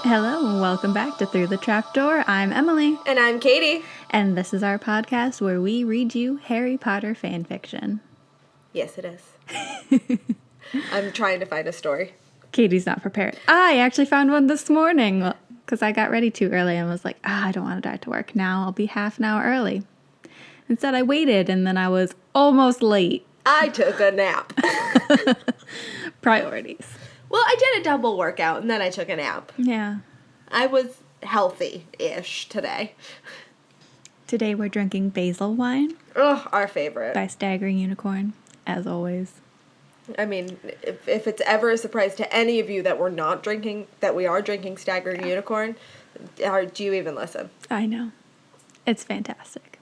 Hello and welcome back to Through the Trapdoor. I'm Emily. And I'm Katie. And this is our podcast where we read you Harry Potter fan fiction. Yes, it is. I'm trying to find a story. Katie's not prepared. I actually found one this morning because I got ready too early and was like, I don't want to drive to work. Now I'll be half an hour early. Instead, I waited and then I was almost late. I took a nap. Priorities. Well, I did a double workout and then I took a nap. Yeah. I was healthy-ish today. Today we're drinking basil wine. Ugh, our favorite. By Staggering Unicorn, as always. I mean, if it's ever a surprise to any of you that we are drinking Staggering Unicorn, do you even listen? I know. It's fantastic.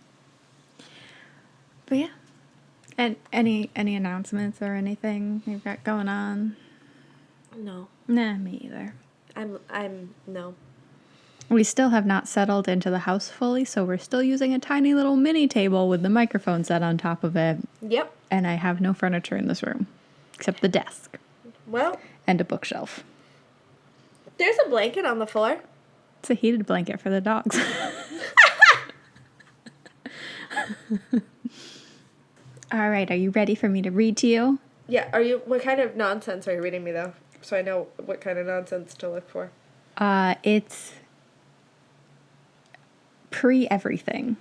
But yeah. And any announcements or anything you've got going on? No. Nah, me either. No. We still have not settled into the house fully, so we're still using a tiny little mini table with the microphone set on top of it. Yep. And I have no furniture in this room, except the desk. Well. And a bookshelf. There's a blanket on the floor. It's a heated blanket for the dogs. All right, are you ready for me to read to you? Yeah, what kind of nonsense are you reading me, though? So I know what kind of nonsense to look for. It's pre-everything.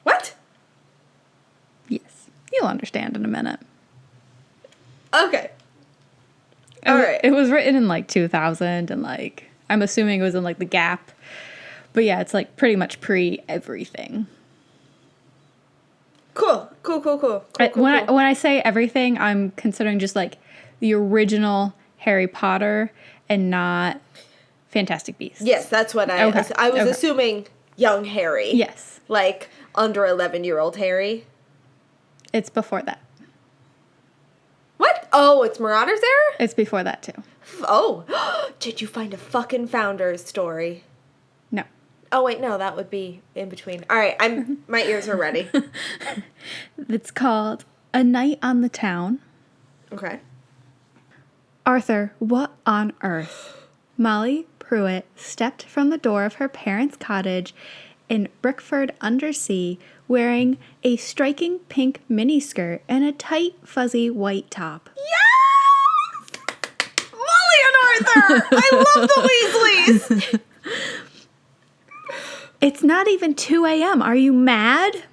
What? Yes. You'll understand in a minute. Okay. All right. It was written in 2000 and I'm assuming it was in the gap. But yeah, it's pretty much pre-everything. Cool. When I say everything, I'm considering just the original Harry Potter and not Fantastic Beasts. Yes, that's what I was assuming assuming Harry. Yes. Under 11-year-old Harry. It's before that. What? Oh, it's Marauders era? It's before that too. Oh. Did you find a fucking Founders story? No. Oh, wait, no, that would be in between. All right, my ears are ready. It's called A Night on the Town. Okay. Arthur, what on earth? Molly Pruitt stepped from the door of her parents' cottage in Brickford-under-Sea wearing a striking pink miniskirt and a tight, fuzzy white top. Yes! Molly and Arthur! I love the Weasleys! It's not even 2 a.m. Are you mad?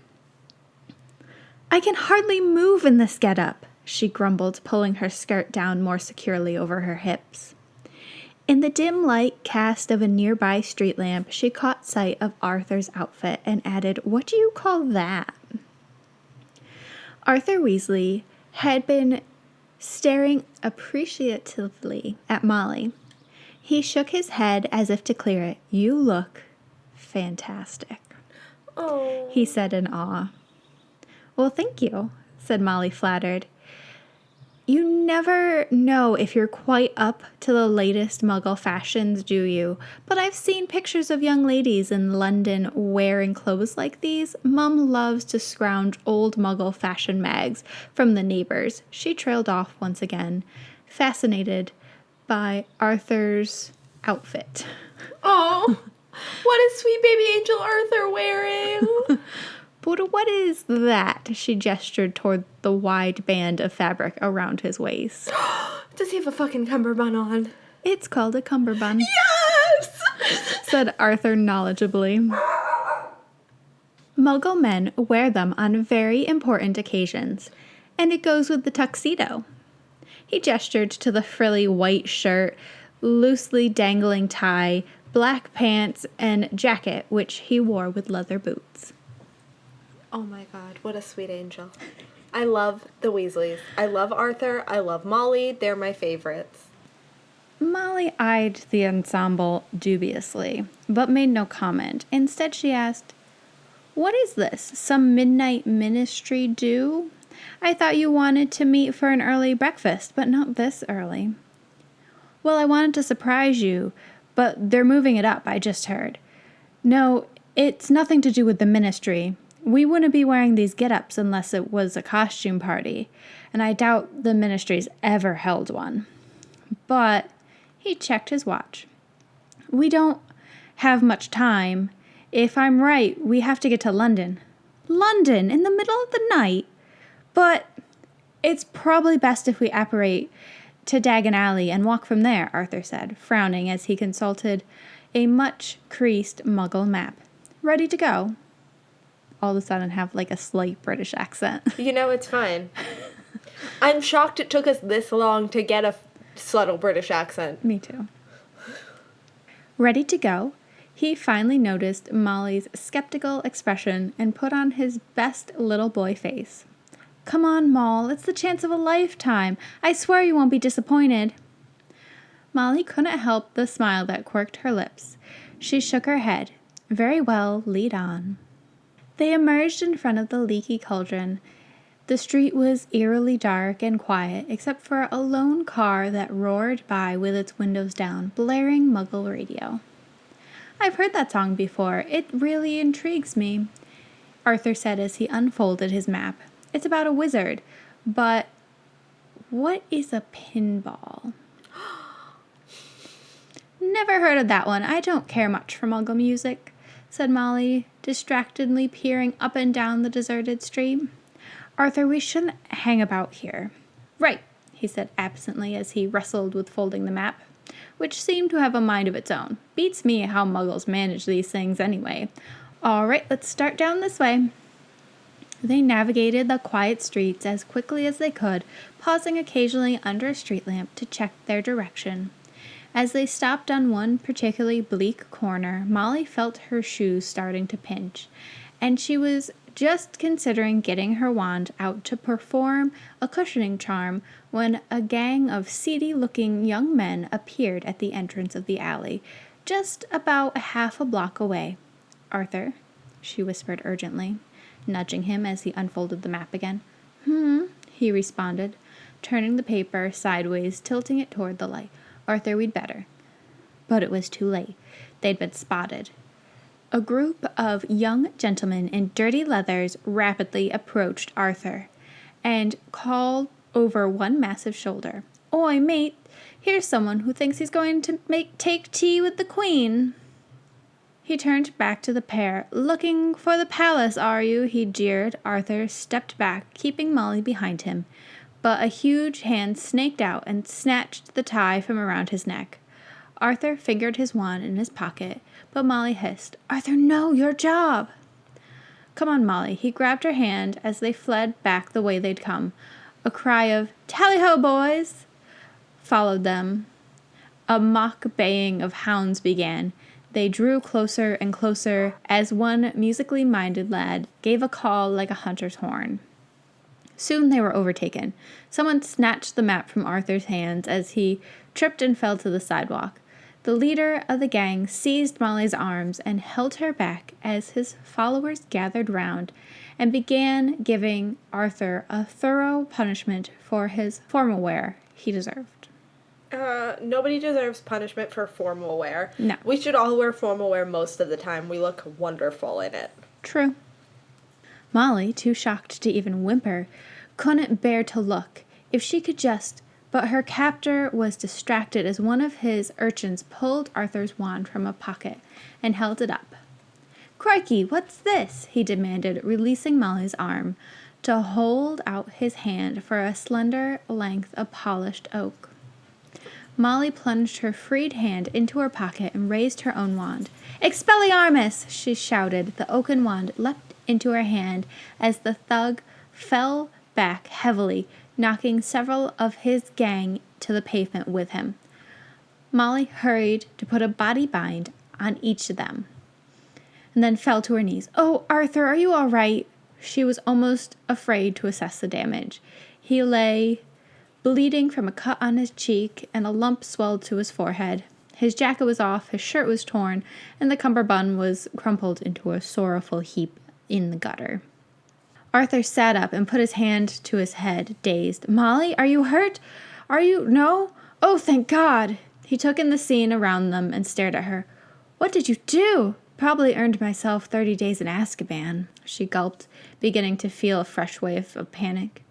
I can hardly move in this getup, she grumbled, pulling her skirt down more securely over her hips. In the dim light cast of a nearby street lamp, she caught sight of Arthur's outfit and added, "What do you call that?" Arthur Weasley had been staring appreciatively at Molly. He shook his head as if to clear it. "You look fantastic," Oh. he said in awe. "Well, thank you," said Molly, flattered. "You never know if you're quite up to the latest Muggle fashions, do you? But I've seen pictures of young ladies in London wearing clothes like these. Mum loves to scrounge old Muggle fashion mags from the neighbors." She trailed off once again, fascinated by Arthur's outfit. Oh, what is sweet baby angel Arthur wearing? "But what is that?" She gestured toward the wide band of fabric around his waist. Does he have a fucking cummerbund on? "It's called a cummerbund," Yes! said Arthur knowledgeably. "Muggle men wear them on very important occasions, and it goes with the tuxedo." He gestured to the frilly white shirt, loosely dangling tie, black pants, and jacket, which he wore with leather boots. Oh my god, what a sweet angel. I love the Weasleys. I love Arthur. I love Molly. They're my favorites. Molly eyed the ensemble dubiously, but made no comment. Instead, she asked, "What is this? Some midnight ministry do? I thought you wanted to meet for an early breakfast, but not this early." "Well, I wanted to surprise you, but they're moving it up, I just heard. No, it's nothing to do with the ministry. We wouldn't be wearing these get-ups unless it was a costume party, and I doubt the ministry's ever held one." But he checked his watch. We don't have much time. If I'm right, we have to get to London. London, in the middle of the night? But it's probably best if we apparate to Dagon Alley and walk from there, Arthur said, frowning as he consulted a much-creased Muggle map. Ready to go? All of a sudden have like a slight British accent. It's fine. I'm shocked it took us this long to get a subtle British accent. Me too. Ready to go? He finally noticed Molly's skeptical expression and put on his best little boy face. Come on, Moll, it's the chance of a lifetime. I swear you won't be disappointed. Molly couldn't help the smile that quirked her lips. She shook her head. Very well, lead on. They emerged in front of the leaky cauldron. The street was eerily dark and quiet, except for a lone car that roared by with its windows down, blaring Muggle radio. I've heard that song before. It really intrigues me, Arthur said as he unfolded his map. It's about a wizard, but what is a pinball? Never heard of that one. I don't care much for Muggle music, said Molly, distractedly peering up and down the deserted street. Arthur, we shouldn't hang about here. Right, he said absently as he wrestled with folding the map, which seemed to have a mind of its own. Beats me how Muggles manage these things anyway. All right, let's start down this way. They navigated the quiet streets as quickly as they could, pausing occasionally under a street lamp to check their direction. As they stopped on one particularly bleak corner, Molly felt her shoes starting to pinch, and she was just considering getting her wand out to perform a cushioning charm when a gang of seedy-looking young men appeared at the entrance of the alley, just about half a block away. Arthur, she whispered urgently, nudging him as he unfolded the map again. He responded, turning the paper sideways, tilting it toward the light. Arthur, we'd better. But it was too late. They'd been spotted. A group of young gentlemen in dirty leathers rapidly approached Arthur and called over one massive shoulder. Oi, mate, here's someone who thinks he's going to take tea with the Queen. He turned back to the pair. Looking for the palace, are you? He jeered. Arthur stepped back, keeping Molly behind him, but a huge hand snaked out and snatched the tie from around his neck. Arthur fingered his wand in his pocket, but Molly hissed, Arthur, no, your job! Come on, Molly. He grabbed her hand as they fled back the way they'd come. A cry of, Tally-ho, boys! Followed them. A mock baying of hounds began. They drew closer and closer as one musically minded lad gave a call like a hunter's horn. Soon they were overtaken. Someone snatched the map from Arthur's hands as he tripped and fell to the sidewalk. The leader of the gang seized Molly's arms and held her back as his followers gathered round and began giving Arthur a thorough punishment for his formal wear he deserved. Nobody deserves punishment for formal wear. No. We should all wear formal wear most of the time. We look wonderful in it. True. Molly, too shocked to even whimper, couldn't bear to look. If she could just... But her captor was distracted as one of his urchins pulled Arthur's wand from a pocket and held it up. Crikey, what's this? He demanded, releasing Molly's arm to hold out his hand for a slender length of polished oak. Molly plunged her freed hand into her pocket and raised her own wand. Expelliarmus! She shouted. The oaken wand leapt into her hand as the thug fell back heavily, knocking several of his gang to the pavement with him. Molly hurried to put a body bind on each of them, and then fell to her knees. Oh, Arthur, are you all right? She was almost afraid to assess the damage. He lay bleeding from a cut on his cheek, and a lump swelled to his forehead. His jacket was off, his shirt was torn, and the cummerbund was crumpled into a sorrowful heap in the gutter. Arthur sat up and put his hand to his head, dazed. Molly, are you hurt? Are you? No? Oh, thank God! He took in the scene around them and stared at her. What did you do? Probably earned myself 30 days in Azkaban, she gulped, beginning to feel a fresh wave of panic.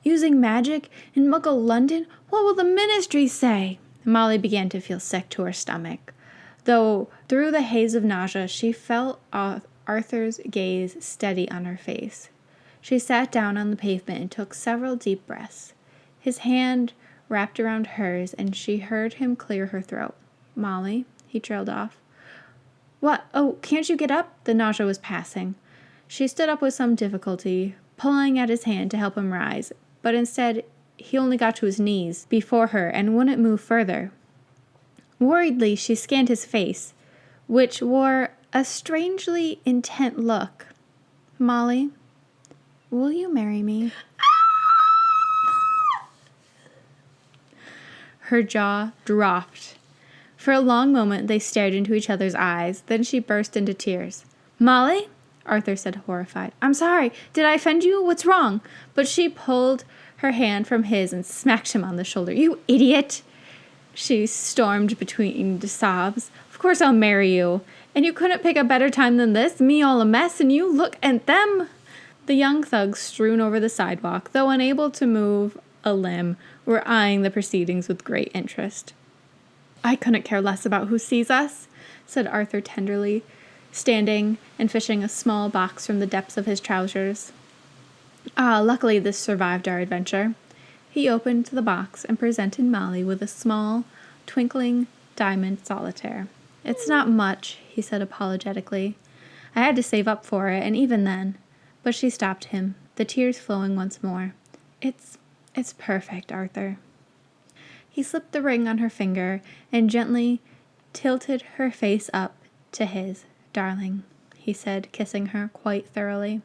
Using magic in Muggle London? What will the Ministry say? Molly began to feel sick to her stomach. though through the haze of nausea she felt Arthur's gaze steady on her face. She sat down on the pavement and took several deep breaths. His hand wrapped around hers, and she heard him clear her throat. "Molly," he trailed off. "What? Oh, can't you get up?" The nausea was passing. She stood up with some difficulty, pulling at his hand to help him rise, but instead he only got to his knees before her and wouldn't move further. Worriedly, she scanned his face, which wore a strangely intent look. "Molly, will you marry me?" Her jaw dropped. For a long moment they stared into each other's eyes. Then she burst into tears. "Molly?" Arthur said, horrified. "I'm sorry. Did I offend you? What's wrong?" But she pulled her hand from his and smacked him on the shoulder. "You idiot!" She stormed between sobs. "Of course I'll marry you. And you couldn't pick a better time than this? Me all a mess, and you look at them!" The young thugs strewn over the sidewalk, though unable to move a limb, were eyeing the proceedings with great interest. "I couldn't care less about who sees us," said Arthur tenderly, standing and fishing a small box from the depths of his trousers. Luckily this survived our adventure. He opened the box and presented Molly with a small, twinkling diamond solitaire. "It's not much," he said apologetically. "I had to save up for it, and even then—" But she stopped him, the tears flowing once more. It's perfect, Arthur." He slipped the ring on her finger and gently tilted her face up to his. "Darling," he said, kissing her quite thoroughly.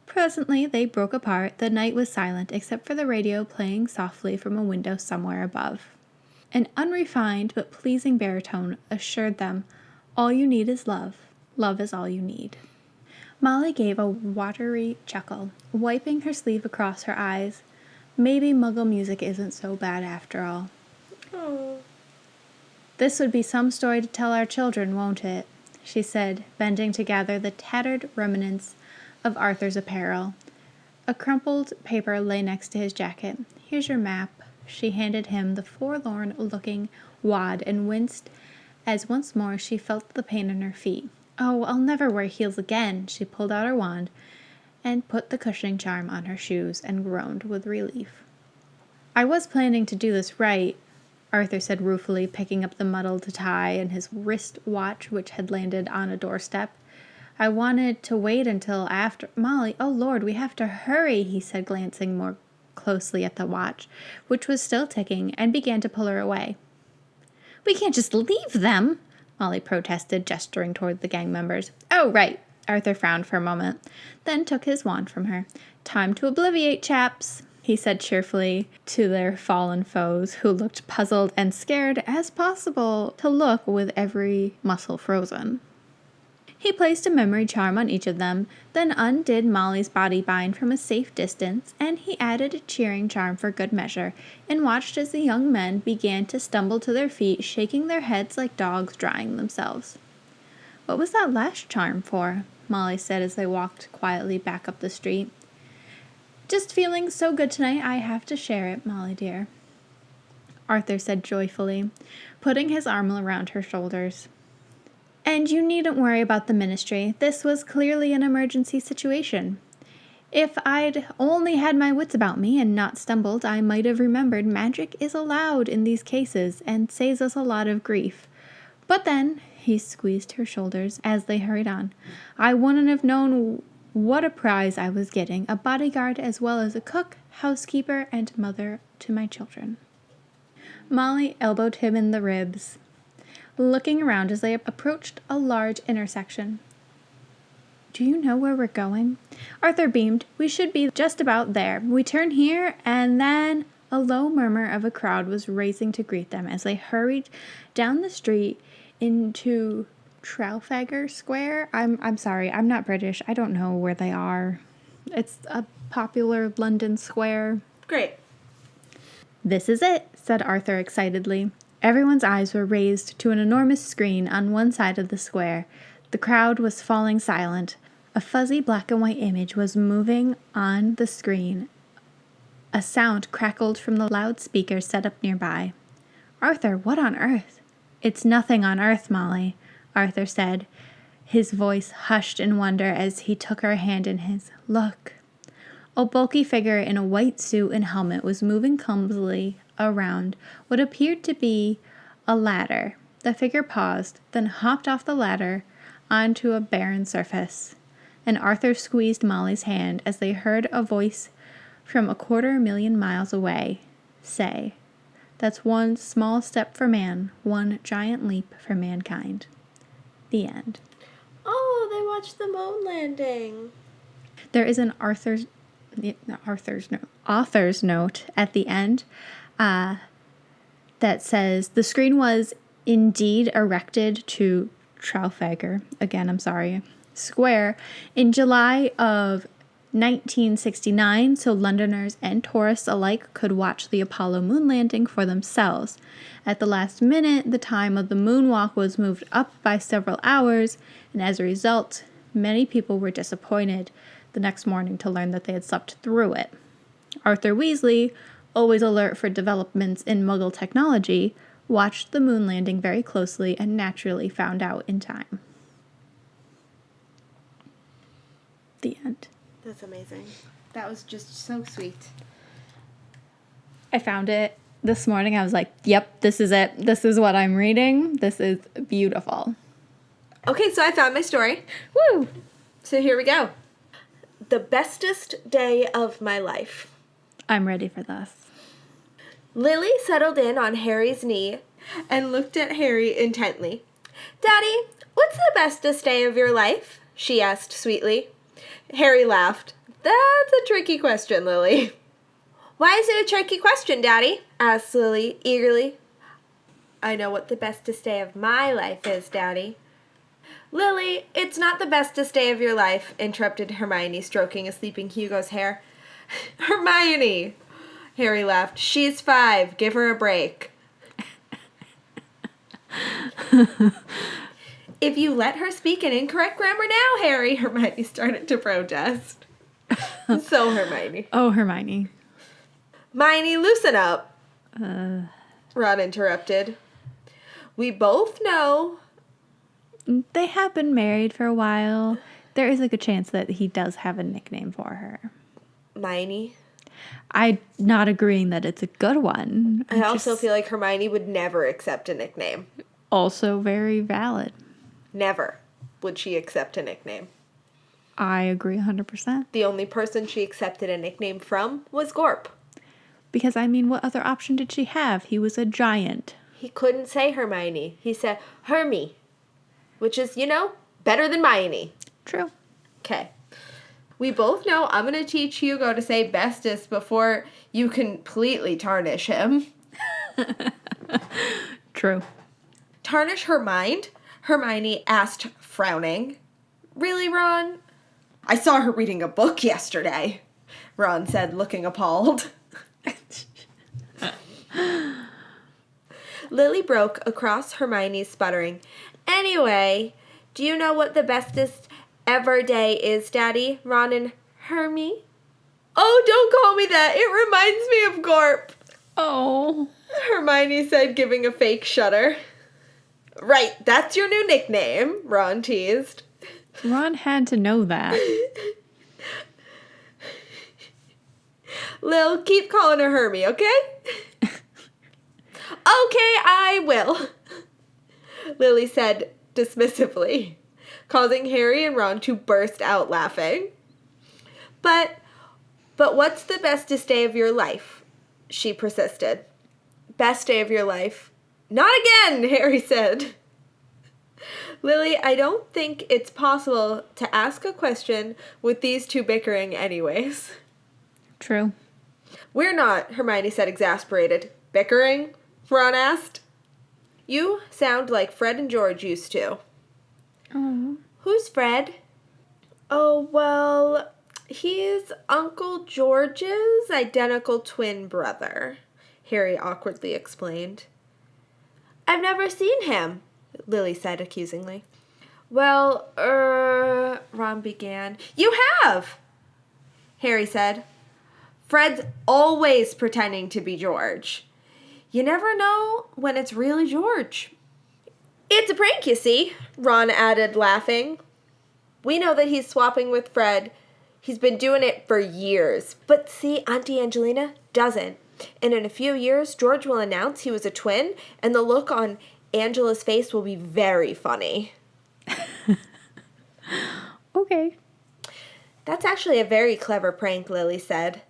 Presently they broke apart. The night was silent, except for the radio playing softly from a window somewhere above. An unrefined but pleasing baritone assured them, "All you need is love. Love is all you need." Molly gave a watery chuckle, wiping her sleeve across her eyes. Maybe Muggle music isn't so bad after all. Oh. "This would be some story to tell our children, won't it?" she said, bending to gather the tattered remnants of Arthur's apparel. A crumpled paper lay next to his jacket. "Here's your map." She handed him the forlorn-looking wad and winced as once more she felt the pain in her feet. "Oh, I'll never wear heels again." She pulled out her wand and put the cushioning charm on her shoes and groaned with relief. "I was planning to do this right," Arthur said ruefully, picking up the muddled tie and his wrist watch, which had landed on a doorstep. "I wanted to wait until after—" "Molly, oh Lord, we have to hurry," he said, glancing more closely at the watch, which was still ticking, and began to pull her away. "We can't just leave them," Molly protested, gesturing toward the gang members. "Oh, right." Arthur frowned for a moment, then took his wand from her. "Time to obliviate, chaps," he said cheerfully to their fallen foes, who looked puzzled and scared as possible to look with every muscle frozen. He placed a memory charm on each of them, then undid Molly's body bind from a safe distance, and he added a cheering charm for good measure, and watched as the young men began to stumble to their feet, shaking their heads like dogs drying themselves. "What was that last charm for?" Molly said as they walked quietly back up the street. "Just feeling so good tonight I have to share it, Molly dear," Arthur said joyfully, putting his arm around her shoulders. "And you needn't worry about the ministry. This was clearly an emergency situation. If I'd only had my wits about me and not stumbled, I might have remembered magic is allowed in these cases and saves us a lot of grief. But then," he squeezed her shoulders as they hurried on, "I wouldn't have known what a prize I was getting, a bodyguard as well as a cook, housekeeper, and mother to my children." Molly elbowed him in the ribs, looking around as they approached a large intersection. "Do you know where we're going?" Arthur beamed. "We should be just about there. We turn here, and then—" A low murmur of a crowd was raising to greet them as they hurried down the street into Trafalgar Square. I'm sorry, I'm not British. I don't know where they are. It's a popular London square. Great. "This is it," said Arthur excitedly. Everyone's eyes were raised to an enormous screen on one side of the square. The crowd was falling silent. A fuzzy black and white image was moving on the screen. A sound crackled from the loudspeaker set up nearby. "Arthur, what on earth?" It's nothing on earth, Molly, Arthur said, his voice hushed in wonder as he took her hand in his. Look. A bulky figure in a white suit and helmet was moving clumsily around what appeared to be a ladder. The figure paused, then hopped off the ladder onto a barren surface, and Arthur squeezed Molly's hand as they heard a voice from 250,000 miles away say, "That's one small step for man, one giant leap for mankind." The end. Oh, they watched the moon landing. There is an author's note at the end that says the screen was indeed erected to Trafalgar, again, I'm sorry, Square in July of 1969, so Londoners and tourists alike could watch the Apollo moon landing for themselves. At the last minute, the time of the moonwalk was moved up by several hours, and as a result, many people were disappointed the next morning to learn that they had slept through it. Arthur Weasley, always alert for developments in Muggle technology, watched the moon landing very closely and naturally found out in time. The end. That's amazing. That was just so sweet. I found it this morning. I was like, yep, this is it. This is what I'm reading. This is beautiful. Okay, so I found my story. Woo! So here we go. The bestest day of my life. I'm ready for this. Lily settled in on Harry's knee and looked at Harry intently. "Daddy, what's the bestest day of your life?" she asked sweetly. Harry laughed. "That's a tricky question, Lily." "Why is it a tricky question, Daddy?" asked Lily eagerly. "I know what the bestest day of my life is, Daddy." "Lily, it's not the bestest day of your life," interrupted Hermione, stroking a sleeping Hugo's hair. "Hermione!" Harry laughed. "She's 5. Give her a break." "If you let her speak in incorrect grammar now, Harry," Hermione started to protest. So Hermione. Oh, Hermione. "Hermione, loosen up," Ron interrupted. "We both know..." They have been married for a while. There is a good chance that he does have a nickname for her. Hermione. I'm not agreeing that it's a good one. I also feel like Hermione would never accept a nickname. Also very valid. Never would she accept a nickname. I agree 100%. The only person she accepted a nickname from was Gorp. Because, I mean, what other option did she have? He was a giant. He couldn't say Hermione. He said Hermy, which is, better than Hermione. True. Okay. We both know I'm going to teach Hugo to say Bestest before you completely tarnish him. True. "Tarnish her mind?" Hermione asked, frowning. "Really, Ron?" "I saw her reading a book yesterday," Ron said, looking appalled. Lily broke across Hermione's sputtering. "Anyway, do you know what the bestest ever day is, Daddy, Ron and Hermy?" "Oh, don't call me that. It reminds me of Gorp," Oh. Hermione said, giving a fake shudder. "Right, that's your new nickname," Ron teased. Ron had to know that. "Lil, keep calling her Hermy, okay?" "Okay, I will," Lily said dismissively, causing Harry and Ron to burst out laughing. But what's the bestest day of your life?" she persisted. "Best day of your life?" "Not again," Harry said. "Lily, I don't think it's possible to ask a question with these two bickering anyways." True. "We're not," Hermione said, exasperated. "Bickering?" Ron asked. "You sound like Fred and George used to." Oh. "Who's Fred?" "Oh, well, he's Uncle George's identical twin brother," Harry awkwardly explained. "I've never seen him," Lily said accusingly. "Well, Ron began. "You have," Harry said. "Fred's always pretending to be George. You never know when it's really George." It's a prank, you see, Ron added, laughing. We know that he's swapping with Fred. He's been doing it for years. But see, Auntie Angelina doesn't. And in a few years, George will announce he was a twin, and the look on Angela's face will be very funny. Okay. That's actually a very clever prank, Lily said,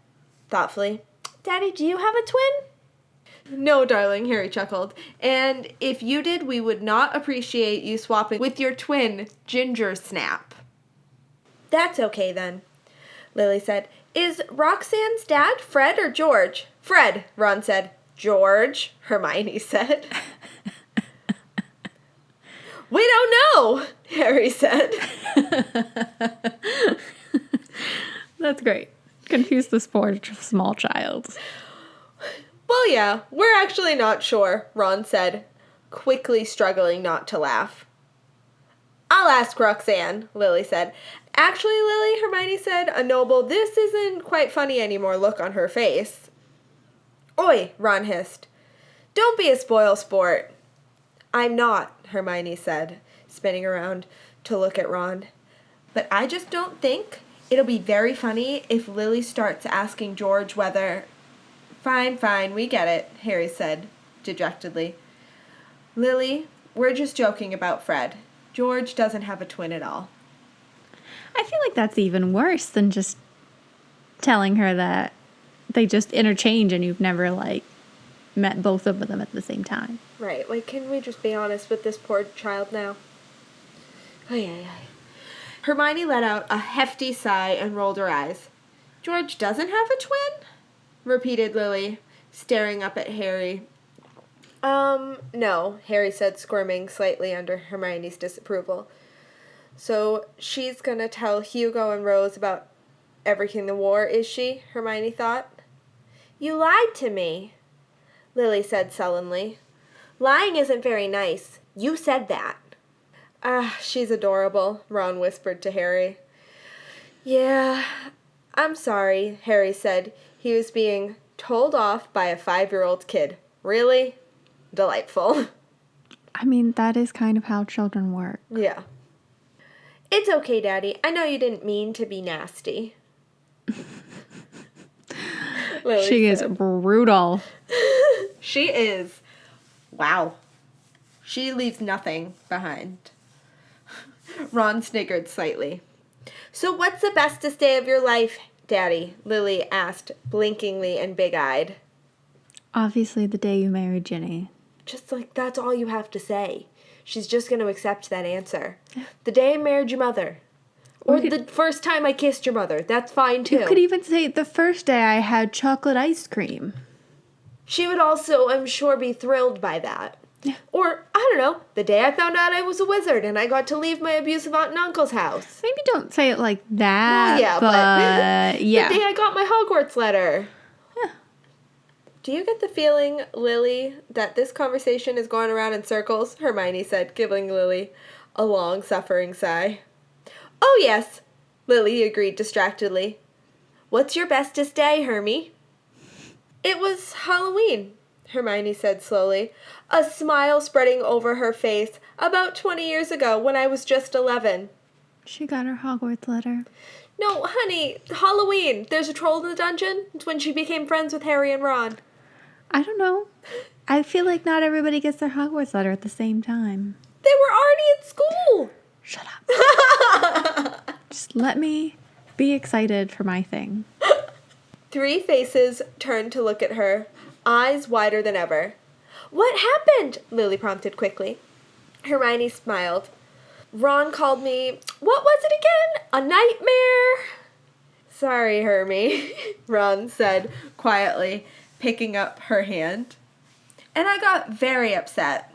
thoughtfully. Daddy, do you have a twin? No, darling, Harry chuckled. And if you did, we would not appreciate you swapping with your twin, Ginger Snap. That's okay, then, Lily said. Is Roxanne's dad Fred or George? Fred, Ron said. George, Hermione said. We don't know, Harry said. That's great. Confuse this poor small child. Well, yeah, we're actually not sure, Ron said, quickly struggling not to laugh. I'll ask Roxanne, Lily said. Actually, Lily, Hermione said, a noble, this isn't quite funny anymore look on her face. Oi, Ron hissed. Don't be a spoil sport. I'm not, Hermione said, spinning around to look at Ron. But I just don't think it'll be very funny if Lily starts asking George whether... Fine, we get it, Harry said, dejectedly. Lily, we're just joking about Fred. George doesn't have a twin at all. I feel like that's even worse than just telling her that they just interchange and you've never, met both of them at the same time. Right, can we just be honest with this poor child now? Ay. Hermione let out a hefty sigh and rolled her eyes. George doesn't have a twin? Repeated Lily, staring up at Harry. No, Harry said, squirming slightly under Hermione's disapproval. So she's gonna tell Hugo and Rose about everything the war, is she? Hermione thought. You lied to me, Lily said sullenly. Lying isn't very nice. You said that. She's adorable, Ron whispered to Harry. Yeah, I'm sorry, Harry said. He was being told off by a 5-year-old kid. Really? Delightful. I mean, that is kind of how children work. Yeah. It's okay, Daddy. I know you didn't mean to be nasty. She is brutal. She is. Wow. She leaves nothing behind. Ron sniggered slightly. So what's the bestest day of your life, Daddy? Lily asked, blinkingly and big-eyed. Obviously the day you married Ginny. Just that's all you have to say. She's just going to accept that answer. The day I married your mother. Or the first time I kissed your mother. That's fine, too. You could even say the first day I had chocolate ice cream. She would also, I'm sure, be thrilled by that. Yeah. Or, I don't know, the day I found out I was a wizard and I got to leave my abusive aunt and uncle's house. Maybe don't say it like that. Well, yeah, but yeah. The day I got my Hogwarts letter. Yeah. Do you get the feeling, Lily, that this conversation is going around in circles? Hermione said, giving Lily a long, suffering sigh. Oh, yes, Lily agreed distractedly. What's your bestest day, Hermie? It was Halloween, Hermione said slowly, a smile spreading over her face, about 20 years ago when I was just 11. She got her Hogwarts letter. No, honey, Halloween. There's a troll in the dungeon. It's when she became friends with Harry and Ron. I don't know. I feel like not everybody gets their Hogwarts letter at the same time. They were already in school. Shut up. Just let me be excited for my thing. 3 faces turned to look at her, eyes wider than ever. What happened? Lily prompted quickly. Hermione smiled. Ron called me, what was it again? A nightmare? Sorry, Hermie, Ron said quietly, picking up her hand. And I got very upset.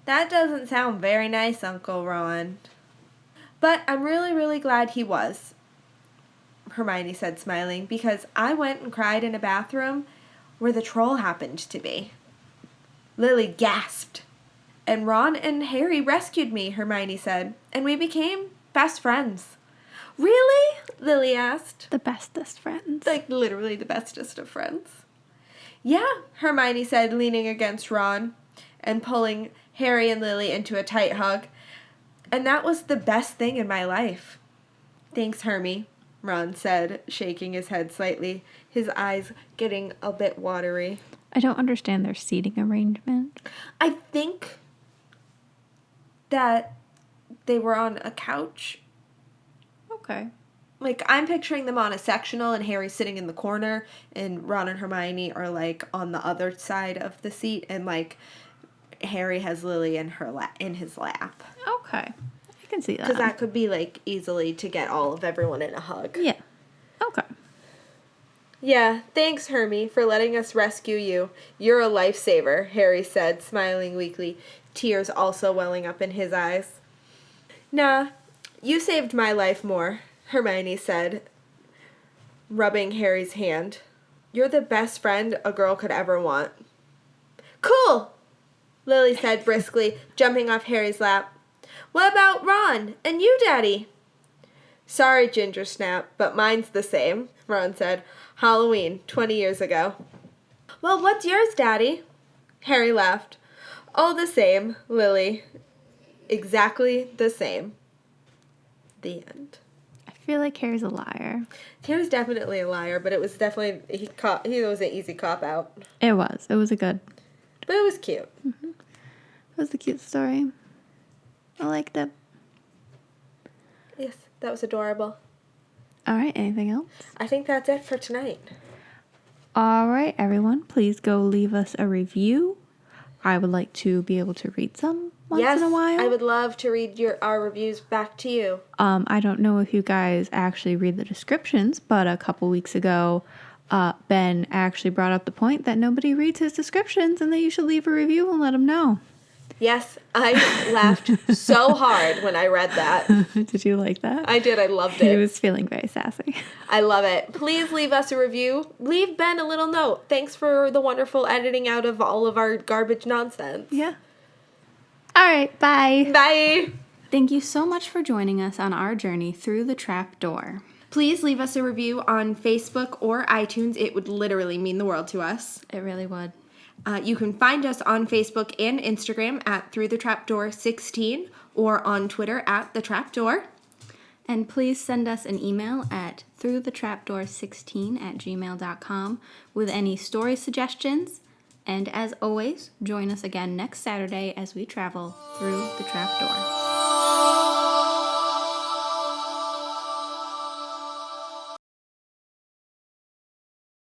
That doesn't sound very nice, Uncle Ron. But I'm really, really glad he was, Hermione said, smiling, because I went and cried in a bathroom where the troll happened to be. Lily gasped. And Ron and Harry rescued me, Hermione said, and we became best friends. Really? Lily asked. The bestest friends. Literally the bestest of friends. Yeah, Hermione said, leaning against Ron and pulling Harry and Lily into a tight hug. And that was the best thing in my life. Thanks, Hermie, Ron said, shaking his head slightly, his eyes getting a bit watery. I don't understand their seating arrangement. I think that they were on a couch. Okay. Like, I'm picturing them on a sectional and Harry's sitting in the corner and Ron and Hermione are, like, on the other side of the seat and, like, Harry has Lily in his lap. Okay. I can see that. Because that could be, like, easily to get all of everyone in a hug. Yeah. Okay. Yeah, thanks, Hermie, for letting us rescue you. You're a lifesaver, Harry said, smiling weakly, tears also welling up in his eyes. Nah, you saved my life more, Hermione said, rubbing Harry's hand. You're the best friend a girl could ever want. Cool, Lily said briskly, jumping off Harry's lap. What about Ron and you, Daddy? Sorry, Gingersnap, but mine's the same, Ron said. Halloween, 20 years ago. Well, what's yours, Daddy? Harry laughed. Oh, the same, Lily. Exactly the same. The end. I feel like Harry's a liar. Harry's definitely a liar, but it was definitely, he was an easy cop-out. It was. It was a good. But it was cute. Mm-hmm. It was a cute story. I liked it. Yes, that was adorable. All right, anything else? I think that's it for tonight. All right, everyone, please go leave us a review. I would like to be able to read some once in a while. Yes, I would love to read our reviews back to you. I don't know if you guys actually read the descriptions, but a couple weeks ago, Ben actually brought up the point that nobody reads his descriptions and that you should leave a review and let him know. Yes, I laughed so hard when I read that. Did you like that? I did. I loved it. He was feeling very sassy. I love it. Please leave us a review. Leave Ben a little note. Thanks for the wonderful editing out of all of our garbage nonsense. Yeah. All right, bye. Bye. Thank you so much for joining us on our journey through the trap door. Please leave us a review on Facebook or iTunes. It would literally mean the world to us. It really would. You can find us on Facebook and Instagram at Through the Trapdoor 16 or on Twitter at The Trapdoor. And please send us an email at throughthetrapdoor16@gmail.com with any story suggestions. And as always, join us again next Saturday as we travel through the trapdoor.